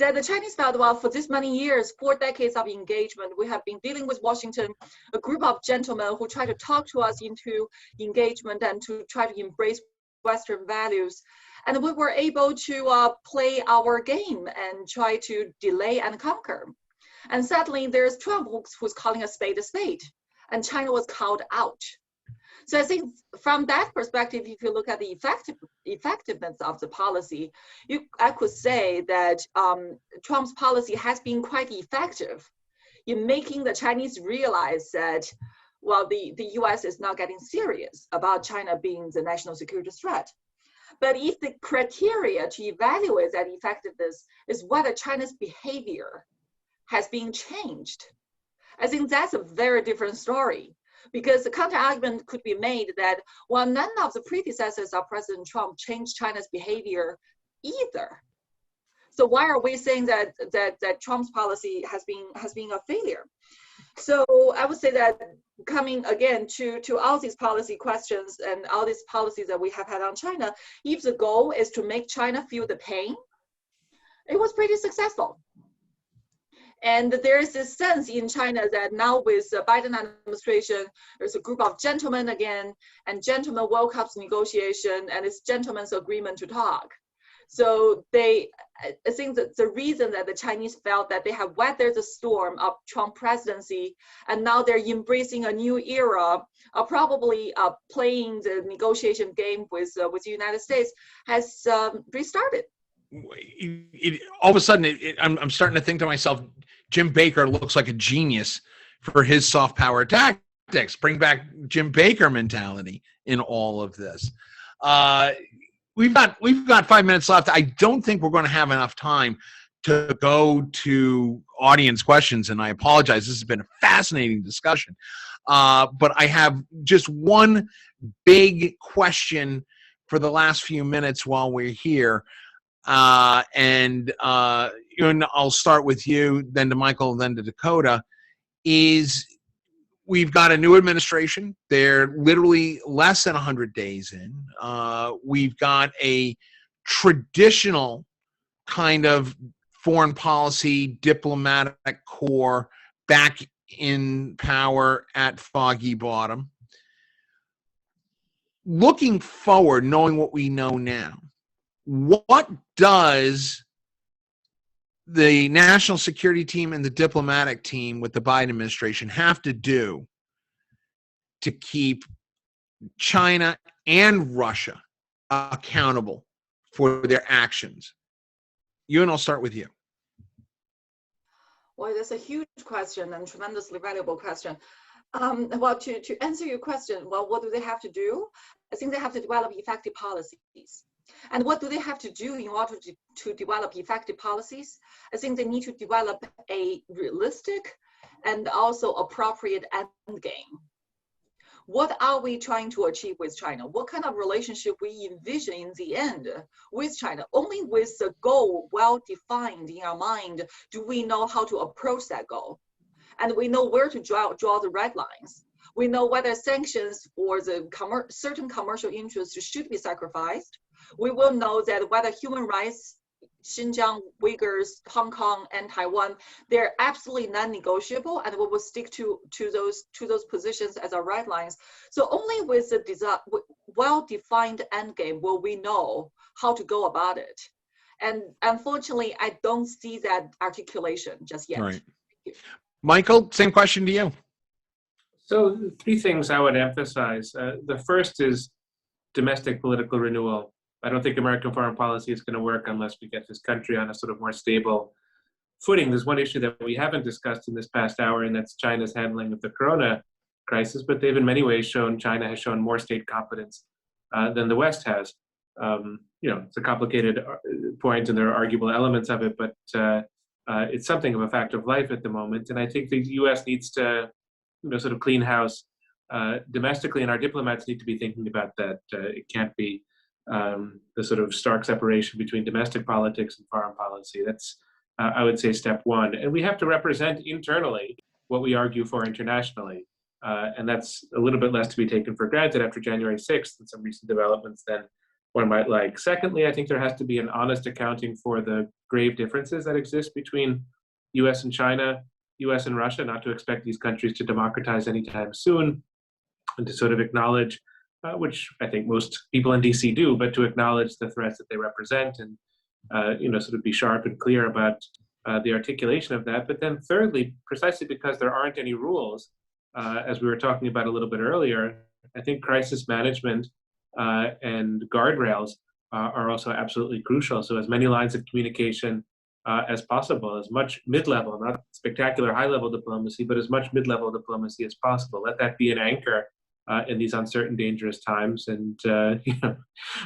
That the Chinese felt, well, for this many years, 4 decades of engagement, we have been dealing with Washington, a group of gentlemen who try to talk to us into engagement and to try to embrace Western values. And we were able to play our game and try to delay and conquer. And suddenly there's Trump who's calling a spade, and China was called out. So I think from that perspective, if you look at the effectiveness of the policy, I could say that Trump's policy has been quite effective in making the Chinese realize that, well, the US is not getting serious about China being the national security threat. But if the criteria to evaluate that effectiveness is whether China's behavior has been changed, I think that's a very different story, because the counter argument could be made that, well, none of the predecessors of President Trump changed China's behavior either. So why are we saying that Trump's policy has been a failure? So I would say that coming again to all these policy questions and all these policies that we have had on China, if the goal is to make China feel the pain, it was pretty successful. And there is this sense in China that now with the Biden administration, there's a group of gentlemen again, and gentlemen welcomes negotiation, and it's gentlemen's agreement to talk. So I think that the reason that the Chinese felt that they have weathered the storm of Trump presidency, and now they're embracing a new era of probably playing the negotiation game with the United States has restarted. All of a sudden, I'm starting to think to myself, Jim Baker looks like a genius for his soft power tactics. Bring back Jim Baker mentality in all of this. We've got 5 minutes left. I don't think we're going to have enough time to go to audience questions, and I apologize. This has been a fascinating discussion. But I have just one big question for the last few minutes while we're here. And I'll start with you, then to Michael, then to Dakota, is we've got a new administration. They're literally less than 100 days in. We've got a traditional kind of foreign policy, diplomatic core back in power at Foggy Bottom. Looking forward, knowing what we know now, what does the national security team and the diplomatic team with the Biden administration have to do to keep China and Russia accountable for their actions Ewan, I'll start with you. Well, that's a huge question and tremendously valuable question. Well, to answer your question, well, what do they have to do? I think they have to develop effective policies. And what do they have to do in order to develop effective policies? I think they need to develop a realistic and also appropriate end game. What are we trying to achieve with China? What kind of relationship we envision in the end with China? Only with the goal well defined in our mind do we know how to approach that goal. And we know where to draw the red lines. We know whether sanctions or the certain commercial interests should be sacrificed. We will know that whether human rights, Xinjiang, Uyghurs, Hong Kong, and Taiwan, they're absolutely non-negotiable, and we will stick to those positions as our red lines. So only with the well-defined endgame will we know how to go about it. And unfortunately, I don't see that articulation just yet. Right. Michael, same question to you. So 3 things I would emphasize. The first is domestic political renewal. I don't think American foreign policy is going to work unless we get this country on a sort of more stable footing. There's one issue that we haven't discussed in this past hour, and that's China's handling of the corona crisis. But they've in many ways China has shown more state competence than the West has. It's a complicated point, and there are arguable elements of it, but it's something of a fact of life at the moment. And I think the U.S. needs to, sort of clean house domestically, and our diplomats need to be thinking about that. It can't be the sort of stark separation between domestic politics and foreign policy. That's, I would say, step one. And we have to represent internally what we argue for internationally. And that's a little bit less to be taken for granted after January 6th and some recent developments than one might like. Secondly, I think there has to be an honest accounting for the grave differences that exist between US and China, US and Russia, not to expect these countries to democratize anytime soon, and to sort of acknowledge, which I think most people in DC do, but to acknowledge the threats that they represent and, sort of be sharp and clear about the articulation of that. But then thirdly, precisely because there aren't any rules, as we were talking about a little bit earlier, I think crisis management and guardrails are also absolutely crucial. So as many lines of communication as possible, as much mid-level, not spectacular high-level diplomacy, but as much mid-level diplomacy as possible. Let that be an anchor in these uncertain, dangerous times. And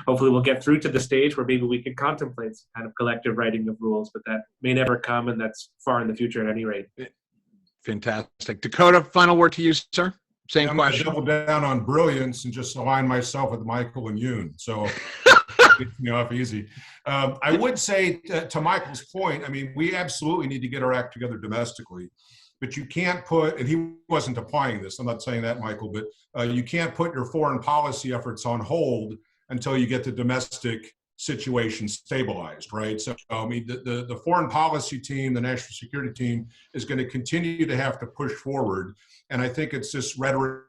hopefully we'll get through to the stage where maybe we can contemplate some kind of collective writing of rules, but that may never come, and that's far in the future at any rate. Fantastic. Dakota, final word to you, sir. Same I'm question. going to double down on brilliance and just align myself with Michael and Yoon. So it's me off easy. I would say to Michael's point, I mean, we absolutely need to get our act together domestically, but you can't put, and he wasn't applying this, I'm not saying that, Michael, but you can't put your foreign policy efforts on hold until you get the domestic situation stabilized, right? So, I mean, the foreign policy team, the national security team is going to continue to have to push forward. And I think it's this rhetoric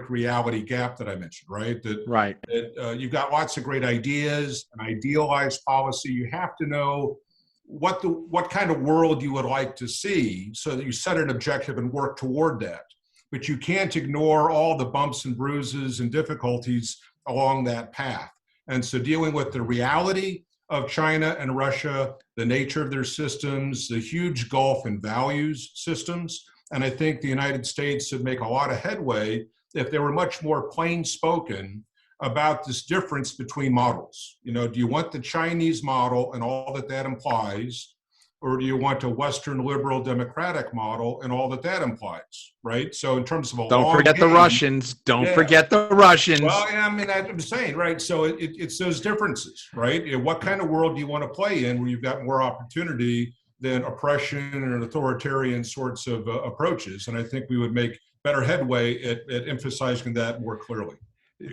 reality gap that I mentioned, right? That you've got lots of great ideas, an idealized policy. You have to know what kind of world you would like to see so that you set an objective and work toward that. But you can't ignore all the bumps and bruises and difficulties along that path. And so dealing with the reality of China and Russia, the nature of their systems, the huge gulf in values systems. And I think the United States would make a lot of headway if they were much more plain spoken about this difference between models. Do you want the Chinese model and all that that implies, or do you want a Western liberal democratic model and all that that implies, right? So in terms of a Don't forget the Russians. Don't forget the Russians. Well, yeah, I mean, I'm saying, right? So it's those differences, right? What kind of world do you want to play in where you've got more opportunity than oppression and authoritarian sorts of approaches? And I think we would make better headway at emphasizing that more clearly.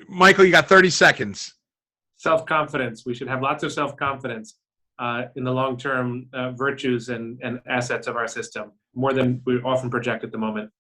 Michael, you got 30 seconds. Self-confidence. We should have lots of self-confidence in the long-term virtues and assets of our system, more than we often project at the moment.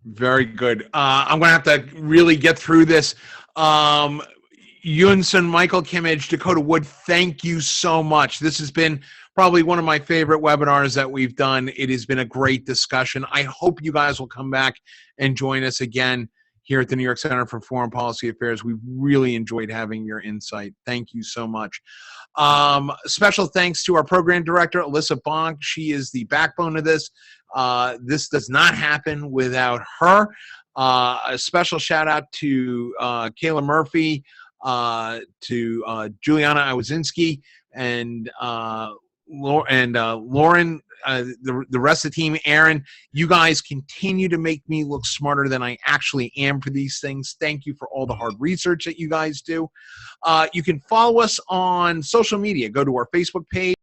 Very good. I'm going to have to really get through this. Yunsun, Michael Kimmage, Dakota Wood, thank you so much. This has been probably one of my favorite webinars that we've done. It has been a great discussion. I hope you guys will come back and join us again here at the New York Center for Foreign Policy Affairs. We really enjoyed having your insight. Thank you so much. Special thanks to our program director, Alyssa Bonk. She is the backbone of this. This does not happen without her. A special shout out to Kayla Murphy, to Juliana Iwazinski, and Lauren, the rest of the team, Aaron. You guys continue to make me look smarter than I actually am for these things. Thank you for all the hard research that you guys do. You can follow us on social media. Go to our Facebook page.